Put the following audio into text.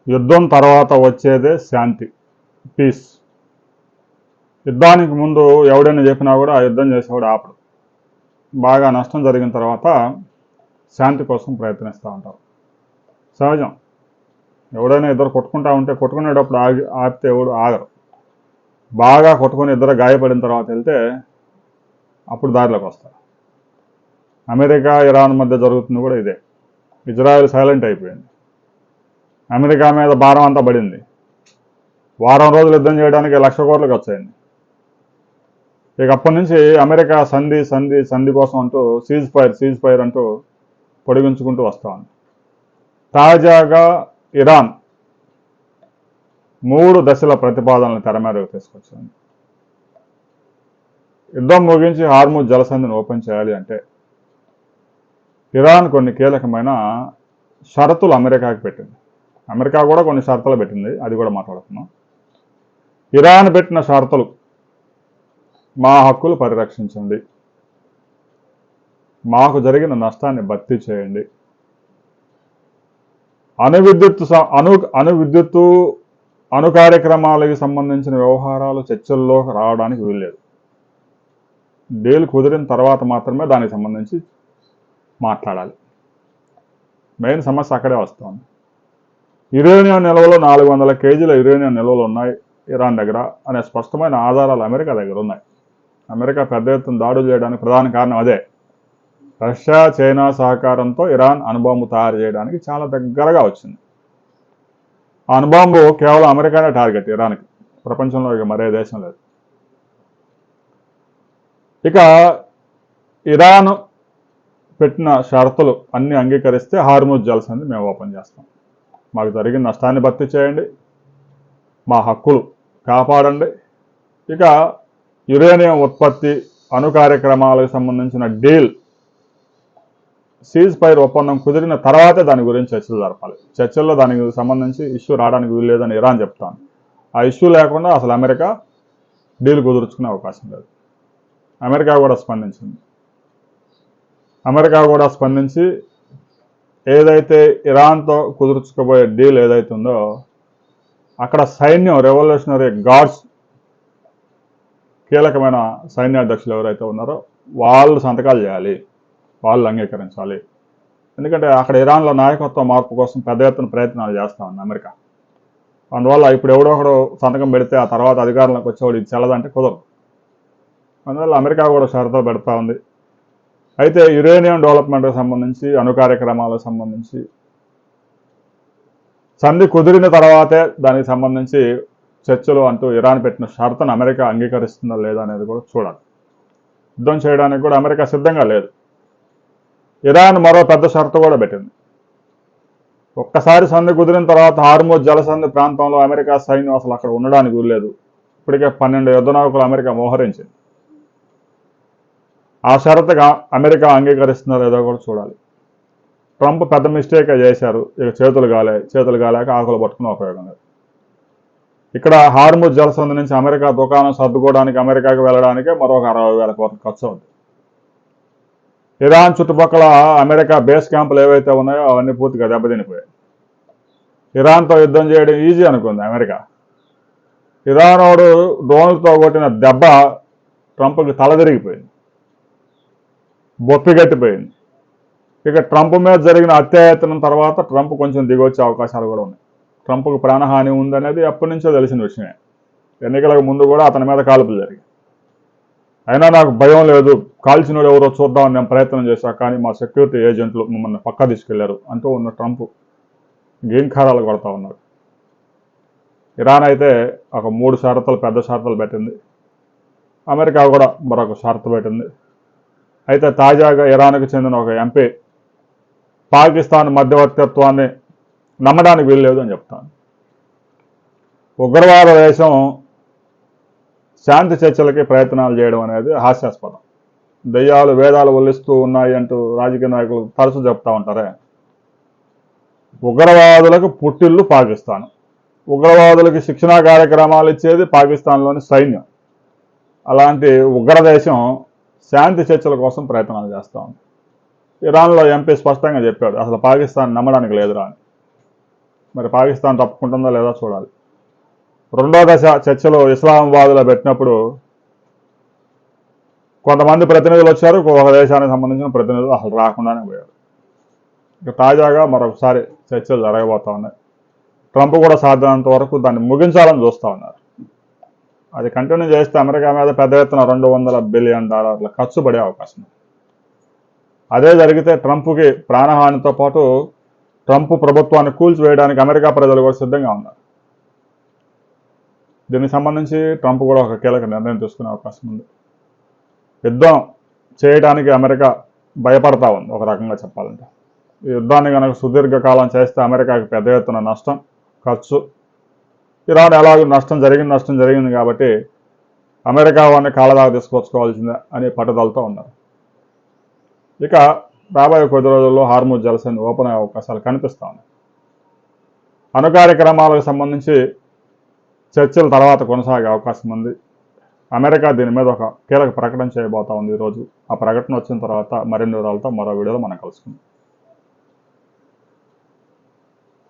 యుద్ధం తర్వాత వచ్చేదే శాంతి, పీస్. యుద్ధానికి ముందు ఎవడైనా చెప్పినా కూడా ఆ యుద్ధం చేసేవాడు ఆపడు. బాగా నష్టం జరిగిన తర్వాత శాంతి కోసం ప్రయత్నిస్తూ ఉంటారు. సహజం. ఎవడైనా ఇద్దరు కొట్టుకుంటా ఉంటే కొట్టుకునేటప్పుడు ఆపితే ఎవడు ఆగరు. బాగా కొట్టుకుని ఇద్దరు గాయపడిన తర్వాత వెళ్తే అప్పుడు దారిలోకి వస్తారు. అమెరికా ఇరాన్ మధ్య జరుగుతుంది కూడా ఇదే. ఇజ్రాయెల్ సైలెంట్ అయిపోయింది. అమెరికా మీద భారం అంతా పడింది. వారం రోజులు యుద్ధం చేయడానికి 1,00,000 కోట్లు ఖర్చు అయింది. ఇక అప్పటి నుంచి అమెరికా సంధి కోసం అంటూ సీజ్ ఫైర్ అంటూ పొడిగించుకుంటూ వస్తా ఉంది. తాజాగా ఇరాన్ 3 దశల ప్రతిపాదనలు తెర మీదకు తీసుకొచ్చింది. యుద్ధం ముగించి హార్ముజ్ జలసంధిని ఓపెన్ చేయాలి అంటే ఇరాన్ కొన్ని కీలకమైన షరతులు అమెరికాకి పెట్టింది. అమెరికా కూడా కొన్ని షరతులు పెట్టింది, అది కూడా మాట్లాడుతున్నాం. ఇరాన్ పెట్టిన షరతులు: మా హక్కులు పరిరక్షించండి, మాకు జరిగిన నష్టాన్ని భర్తీ చేయండి, అణు కార్యక్రమాలకు సంబంధించిన వ్యవహారాలు చర్చల్లోకి రావడానికి వీల్లేదు. డీల్ కుదిరిన తర్వాత మాత్రమే దానికి సంబంధించి మాట్లాడాలి. మెయిన్ సమస్య అక్కడే వస్తుంది. యురేనియం నిల్వలు 400 కేజీల యురేనియం నిల్వలు ఉన్నాయి ఇరాన్ దగ్గర అనే స్పష్టమైన ఆధారాలు అమెరికా దగ్గర ఉన్నాయి. అమెరికా పెద్ద ఎత్తున దాడులు చేయడానికి ప్రధాన కారణం అదే. రష్యా, చైనా సహకారంతో ఇరాన్ అణుబాంబు తయారు చేయడానికి చాలా దగ్గరగా వచ్చింది. ఆ అణుబాంబు కేవలం అమెరికానే టార్గెట్ ఇరాన్కి, ప్రపంచంలో ఇక మరే దేశం లేదు. ఇక ఇరాన్ పెట్టిన షరతులు అన్ని అంగీకరిస్తే హార్ముజ్ జలసంధి మేము ఓపెన్ చేస్తాం. మాకు జరిగిన నష్టాన్ని భర్తీ చేయండి, మా హక్కులు కాపాడండి, ఇక యురేనియం ఉత్పత్తి, అణు కార్యక్రమాలకు సంబంధించిన డీల్, సీజ్ ఫైర్ ఒప్పందం కుదిరిన తర్వాతే దాని గురించి చర్చలు జరపాలి. చర్చల్లో దానికి సంబంధించి ఇష్యూ రావడానికి వీల్లేదని ఇరాన్ చెప్తాను. ఆ ఇష్యూ లేకుండా అసలు అమెరికా డీల్ కుదుర్చుకునే అవకాశం లేదు. అమెరికా కూడా స్పందించి ఏదైతే ఇరాన్తో కుదుర్చుకోబోయే డీల్ ఏదైతే ఉందో అక్కడ సైన్యం, రెవల్యూషనరీ గార్డ్స్, కీలకమైన సైన్యాధ్యక్షులు ఎవరైతే ఉన్నారో వాళ్ళు సంతకాలు చేయాలి, వాళ్ళు అంగీకరించాలి. ఎందుకంటే అక్కడ ఇరాన్లో నాయకత్వ మార్పు కోసం పెద్ద ఎత్తున ప్రయత్నాలు చేస్తూ ఉంది అమెరికా. అందువల్ల ఇప్పుడు ఎవడో ఒకడు సంతకం పెడితే ఆ తర్వాత అధికారంలోకి వచ్చేవాడు ఇది చెల్లదంటే కుదరదు. అందువల్ల అమెరికా కూడా షరతులు పెడతా ఉంది. అయితే యురేనియం డెవలప్మెంట్కి సంబంధించి, అణు కార్యక్రమాలకు సంబంధించి సంధి కుదిరిన తర్వాతే దానికి సంబంధించి చర్చలు అంటూ ఇరాన్ పెట్టిన షరతును అమెరికా అంగీకరిస్తుందా లేదా అనేది కూడా చూడాలి. యుద్ధం చేయడానికి కూడా అమెరికా సిద్ధంగా లేదు. ఇరాన్ మరో పెద్ద షరతు కూడా పెట్టింది. ఒక్కసారి సంధి కుదిరిన తర్వాత హార్ముజ్ జలసంధి ప్రాంతంలో అమెరికా సైన్యం అసలు అక్కడ ఉండడానికి వీల్లేదు. ఇప్పటికే 12 యుద్ధ నౌకలు అమెరికా మోహరించింది. ఆ షరతుగా అమెరికా అంగీకరిస్తుందా లేదో కూడా చూడాలి. ట్రంప్ పెద్ద మిస్టేక్ చేశారు. ఇక చేతులు కాలేక ఆకులు పట్టుకునే ఉపయోగం లేదు. ఇక్కడ హార్ముజ్ జలసంధి నుంచి అమెరికా దుకాణం సర్దుకోవడానికి, అమెరికాకి వెళ్ళడానికే మరొక 60,000 కోట్ల ఖర్చు అవుతుంది. ఇరాన్ చుట్టుపక్కల అమెరికా బేస్ క్యాంపులు ఏవైతే ఉన్నాయో అవన్నీ పూర్తిగా దెబ్బతినిపోయాయి. ఇరాన్తో యుద్ధం చేయడం ఈజీ అనుకుంది అమెరికా. ఇరాన్ వాడు డ్రోన్లతో కొట్టిన దెబ్బ ట్రంప్కి తలదిరిగిపోయింది, బొప్పిగట్టిపోయింది. ఇక ట్రంప్ మీద జరిగిన అత్యాయత్నం తర్వాత ట్రంప్ కొంచెం దిగొచ్చే అవకాశాలు కూడా ఉన్నాయి. ట్రంప్కు ప్రాణహాని ఉందనేది ఎప్పటి నుంచో తెలిసిన విషయమే. ఎన్నికలకు ముందు కూడా అతని మీద కాల్పులు జరిగాయి. అయినా నాకు భయం లేదు, కాల్చినోడు ఎవరో చూద్దామని నేను ప్రయత్నం చేశా, కానీ మా సెక్యూరిటీ ఏజెంట్లు మమ్మల్ని పక్కా తీసుకెళ్లారు అంటూ ఉన్న ట్రంప్ గీంఖారాలు కొడతా ఉన్నాడు. ఇరాన్ అయితే ఒక 3 షరతులు, పెద్ద షరతులు పెట్టింది. అమెరికా కూడా మరొక షరతు పెట్టింది. అయితే తాజాగా ఇరాన్కు చెందిన ఒక ఎంపీ పాకిస్తాన్ మధ్యవర్తిత్వాన్ని నమ్మడానికి వీల్లేదు అని చెప్తాను. ఉగ్రవాద దేశం శాంతి చర్చలకి ప్రయత్నాలు చేయడం అనేది హాస్యాస్పదం. దెయ్యాలు వేదాలు ఒల్లిస్తూ ఉన్నాయి అంటూ రాజకీయ నాయకులు తరచూ చెప్తా ఉంటారే. ఉగ్రవాదులకు పుట్టిల్లు పాకిస్తాన్, ఉగ్రవాదులకి శిక్షణా కార్యక్రమాలు ఇచ్చేది పాకిస్తాన్లోని సైన్యం. అలాంటి ఉగ్రదేశం శాంతి చర్చల కోసం ప్రయత్నాలు చేస్తూ ఉంది. ఇరాన్లో ఎంపీ స్పష్టంగా చెప్పాడు, అసలు పాకిస్తాన్ నమ్మడానికి లేదురా అని. మరి పాకిస్తాన్ తప్పుకుంటుందో లేదో చూడాలి. రెండో దశ చర్చలు ఇస్లామాబాద్లో పెట్టినప్పుడు కొంతమంది ప్రతినిధులు వచ్చారు, ఒక దేశానికి సంబంధించిన ప్రతినిధులు అసలు రాకుండానే పోయారు. ఇక తాజాగా మరొకసారి చర్చలు జరగబోతా ఉన్నాయి. ట్రంప్ కూడా సాధ్యమైనంత వరకు దాన్ని ముగించాలని చూస్తూ ఉన్నారు. అది కంటిన్యూ చేస్తే అమెరికా మీద పెద్ద ఎత్తున $200 బిలియన్ ఖర్చు పడే అవకాశం ఉంది. అదే జరిగితే ట్రంప్కి ప్రాణహానితో పాటు ట్రంప్ ప్రభుత్వాన్ని కూల్చివేయడానికి అమెరికా ప్రజలు కూడా సిద్ధంగా ఉన్నారు. దీనికి సంబంధించి ట్రంప్ కూడా ఒక కీలక నిర్ణయం తీసుకునే అవకాశం ఉంది. యుద్ధం చేయడానికి అమెరికా భయపడతా ఉంది ఒక రకంగా చెప్పాలంటే. ఈ యుద్ధాన్ని కనుక సుదీర్ఘకాలం చేస్తే అమెరికాకి పెద్ద ఎత్తున నష్టం, ఖర్చు. ఇరాన్ ఎలాగో నష్టం జరిగింది కాబట్టి అమెరికా వాడిని కాళ్ళదాకా తీసుకొచ్చుకోవాల్సిందే అని పట్టుదలతో ఉన్నారు. ఇక రాబోయే కొద్ది రోజుల్లో హార్ముజ్ జలసంధి ఓపెన్ అయ్యే అవకాశాలు కనిపిస్తూ ఉన్నాయి. అణు కార్యక్రమాలకు సంబంధించి చర్చల తర్వాత కొనసాగే అవకాశం ఉంది. అమెరికా దీని మీద ఒక కీలక ప్రకటన చేయబోతా ఉంది ఈరోజు. ఆ ప్రకటన వచ్చిన తర్వాత మరిన్ని వివరాలతో మరో వీడియోలో మనం కలుసుకుందాం.